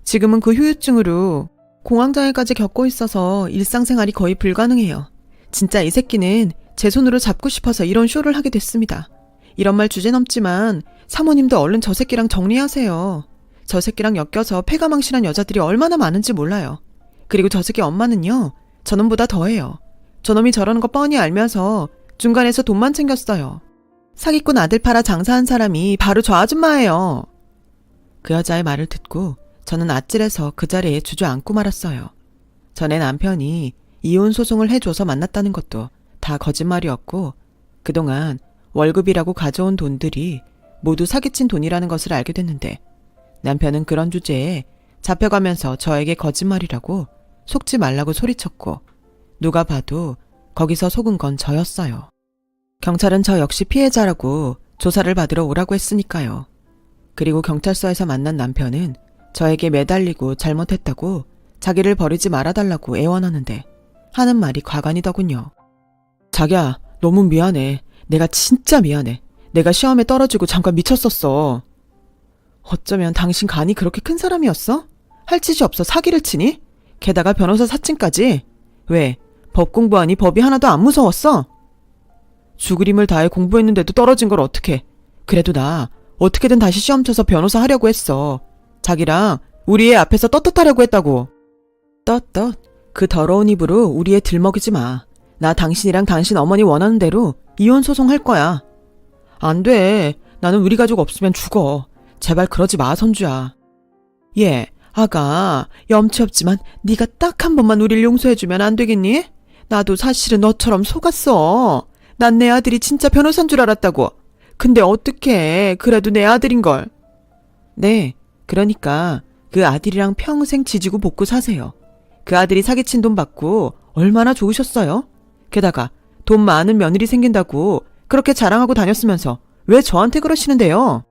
지금은 그 후유증으로 공황장애까지 겪고 있어서 일상생활이 거의 불가능해요. 진짜 이 새끼는 제 손으로 잡고 싶어서 이런 쇼를 하게 됐습니다. 이런 말 주제넘지만 사모님도 얼른 저 새끼랑 정리하세요. 저 새끼랑 엮여서 패가망신한 여자들이 얼마나 많은지 몰라요. 그리고 저 새끼 엄마는요. 저놈보다 더해요. 저놈이 저러는 거 뻔히 알면서 중간에서 돈만 챙겼어요. 사기꾼 아들 팔아 장사한 사람이 바로 저 아줌마예요. 그 여자의 말을 듣고 저는 아찔해서 그 자리에 주저앉고 말았어요. 전에 남편이 이혼 소송을 해줘서 만났다는 것도 다 거짓말이었고 그동안 월급이라고 가져온 돈들이 모두 사기친 돈이라는 것을 알게 됐는데 남편은 그런 주제에 잡혀가면서 저에게 거짓말이라고 속지 말라고 소리쳤고 누가 봐도 거기서 속은 건 저였어요. 경찰은 저 역시 피해자라고 조사를 받으러 오라고 했으니까요. 그리고 경찰서에서 만난 남편은 저에게 매달리고 잘못했다고 자기를 버리지 말아달라고 애원하는데 하는 말이 과간이더군요. 자기야, 너무 미안해. 내가 진짜 미안해. 내가 시험에 떨어지고 잠깐 미쳤었어. 어쩌면 당신 간이 그렇게 큰 사람이었어? 할 짓이 없어 사기를 치니? 게다가 변호사 사칭까지? 왜? 법 공부하니 법이 하나도 안 무서웠어? 죽을 힘을 다해 공부했는데도 떨어진 걸 어떡해. 그래도 나 어떻게든 다시 시험 쳐서 변호사 하려고 했어. 자기랑 우리 애 앞에서 떳떳하려고 했다고. 떳떳? 그 더러운 입으로 우리 애 들먹이지 마. 나 당신이랑 당신 어머니 원하는 대로 이혼 소송할 거야. 안 돼. 나는 우리 가족 없으면 죽어. 제발 그러지 마, 선주야. 예, 아가, 염치 없지만 네가 딱 한 번만 우릴 용서해주면 안 되겠니? 나도 사실은 너처럼 속았어. 난 내 아들이 진짜 변호사인 줄 알았다고. 근데 어떡해. 그래도 내 아들인걸. 네, 그러니까 그 아들이랑 평생 지지고 볶고 사세요. 그 아들이 사기친 돈 받고 얼마나 좋으셨어요? 게다가 돈 많은 며느리 생긴다고 그렇게 자랑하고 다녔으면서 왜 저한테 그러시는데요?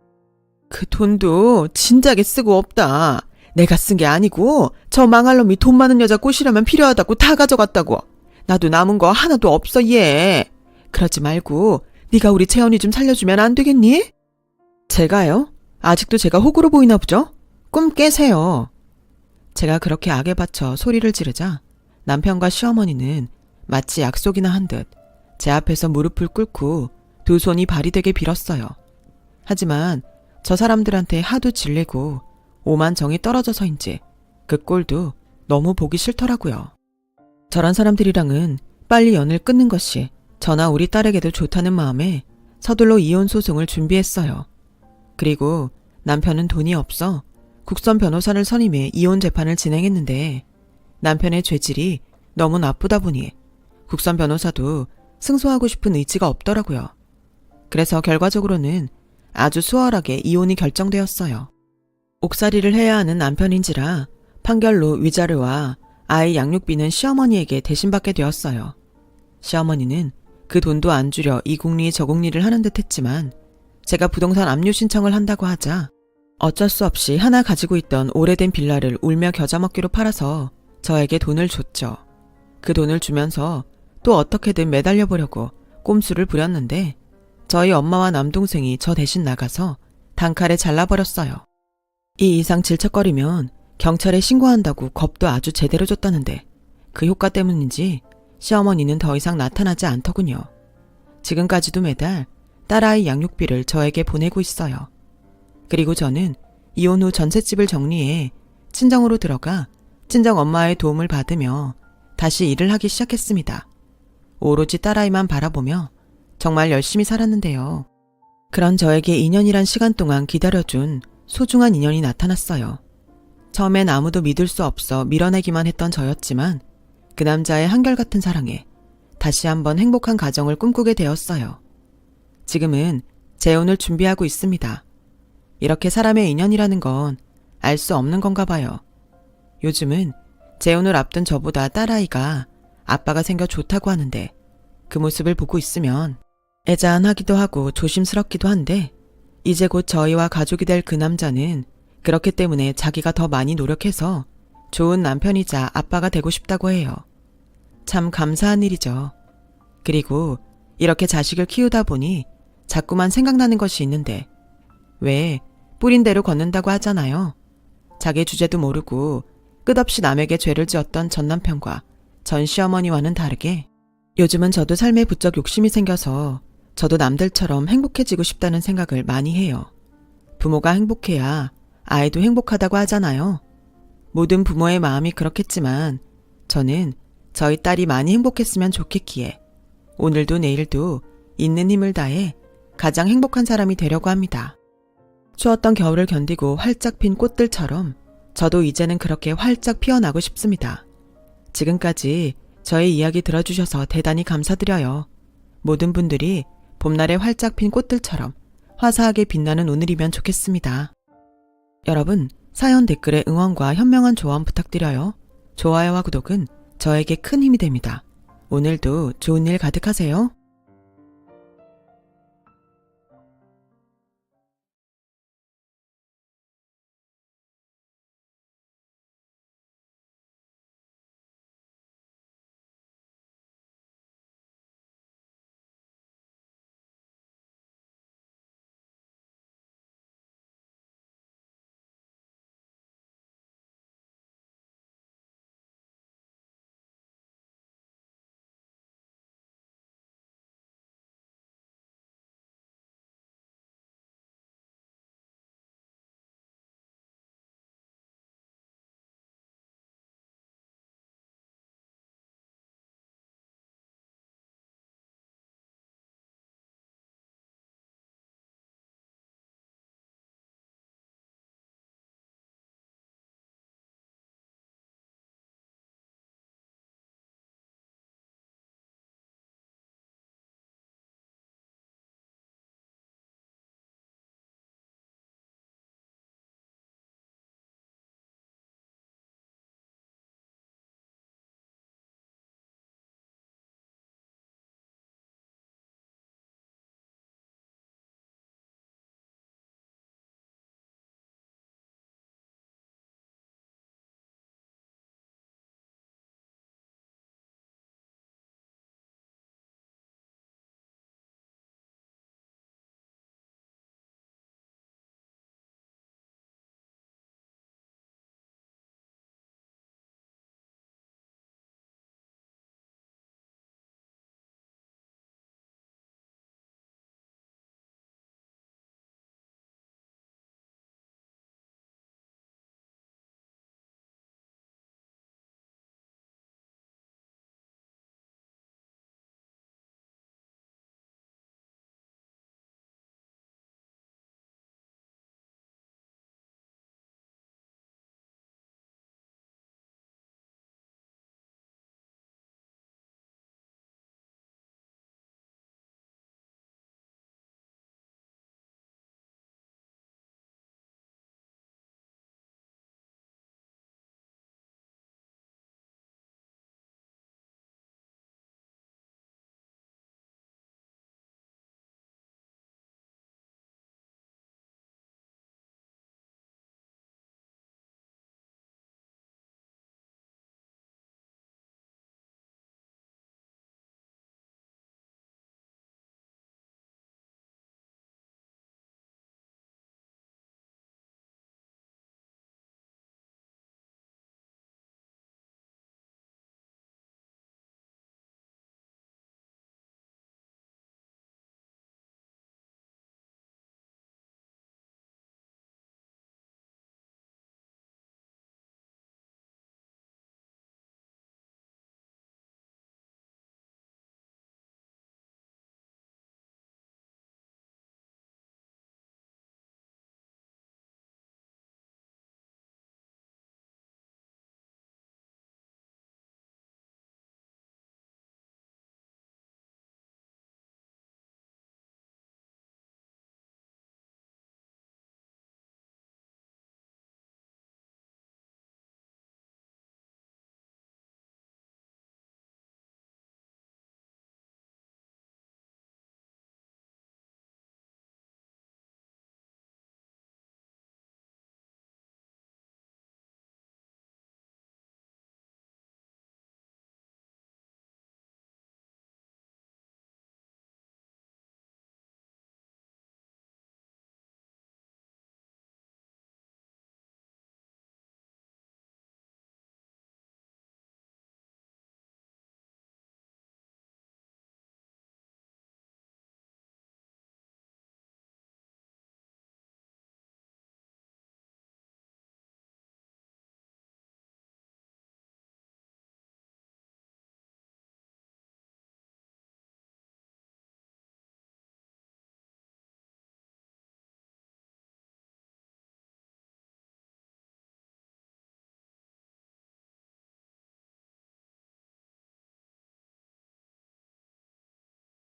그 돈도 진작에 쓰고 없다. 내가 쓴 게 아니고 저 망할 놈이 돈 많은 여자 꼬시려면 필요하다고 다 가져갔다고. 나도 남은 거 하나도 없어 얘. 그러지 말고 네가 우리 채연이 좀 살려주면 안 되겠니? 제가요? 아직도 제가 호구로 보이나 보죠? 꿈 깨세요. 제가 그렇게 악에 받쳐 소리를 지르자 남편과 시어머니는 마치 약속이나 한 듯 제 앞에서 무릎을 꿇고 두 손이 발이 되게 빌었어요. 하지만 저 사람들한테 하도 질리고 오만 정이 떨어져서인지 그 꼴도 너무 보기 싫더라고요. 저런 사람들이랑은 빨리 연을 끊는 것이 저나 우리 딸에게도 좋다는 마음에 서둘러 이혼 소송을 준비했어요. 그리고 남편은 돈이 없어 국선 변호사를 선임해 이혼 재판을 진행했는데 남편의 죄질이 너무 나쁘다 보니 국선 변호사도 승소하고 싶은 의지가 없더라고요. 그래서 결과적으로는 아주 수월하게 이혼이 결정되었어요. 옥살이를 해야 하는 남편인지라 판결로 위자료와 아이 양육비는 시어머니에게 대신 받게 되었어요. 시어머니는 그 돈도 안 주려 이 국리 저 국리를 하는 듯 했지만 제가 부동산 압류 신청을 한다고 하자 어쩔 수 없이 하나 가지고 있던 오래된 빌라를 울며 겨자 먹기로 팔아서 저에게 돈을 줬죠. 그 돈을 주면서 또 어떻게든 매달려 보려고 꼼수를 부렸는데 저희 엄마와 남동생이 저 대신 나가서 단칼에 잘라버렸어요. 이 이상 질척거리면 경찰에 신고한다고 겁도 아주 제대로 줬다는데 그 효과 때문인지 시어머니는 더 이상 나타나지 않더군요. 지금까지도 매달 딸아이 양육비를 저에게 보내고 있어요. 그리고 저는 이혼 후 전셋집을 정리해 친정으로 들어가 친정 엄마의 도움을 받으며 다시 일을 하기 시작했습니다. 오로지 딸아이만 바라보며 정말 열심히 살았는데요. 그런 저에게 2년이란 시간 동안 기다려준 소중한 인연이 나타났어요. 처음엔 아무도 믿을 수 없어 밀어내기만 했던 저였지만 그 남자의 한결같은 사랑에 다시 한번 행복한 가정을 꿈꾸게 되었어요. 지금은 재혼을 준비하고 있습니다. 이렇게 사람의 인연이라는 건 알 수 없는 건가 봐요. 요즘은 재혼을 앞둔 저보다 딸아이가 아빠가 생겨 좋다고 하는데 그 모습을 보고 있으면 애잔하기도 하고 조심스럽기도 한데 이제 곧 저희와 가족이 될 그 남자는 그렇기 때문에 자기가 더 많이 노력해서 좋은 남편이자 아빠가 되고 싶다고 해요. 참 감사한 일이죠. 그리고 이렇게 자식을 키우다 보니 자꾸만 생각나는 것이 있는데 왜 뿌린 대로 걷는다고 하잖아요. 자기 주제도 모르고 끝없이 남에게 죄를 지었던 전 남편과 전 시어머니와는 다르게 요즘은 저도 삶에 부쩍 욕심이 생겨서 저도 남들처럼 행복해지고 싶다는 생각을 많이 해요. 부모가 행복해야 아이도 행복하다고 하잖아요. 모든 부모의 마음이 그렇겠지만 저는 저희 딸이 많이 행복했으면 좋겠기에 오늘도 내일도 있는 힘을 다해 가장 행복한 사람이 되려고 합니다. 추웠던 겨울을 견디고 활짝 핀 꽃들처럼 저도 이제는 그렇게 활짝 피어나고 싶습니다. 지금까지 저의 이야기 들어주셔서 대단히 감사드려요. 모든 분들이 봄날에 활짝 핀 꽃들처럼 화사하게 빛나는 오늘이면 좋겠습니다. 여러분, 사연 댓글에 응원과 현명한 조언 부탁드려요. 좋아요와 구독은 저에게 큰 힘이 됩니다. 오늘도 좋은 일 가득하세요.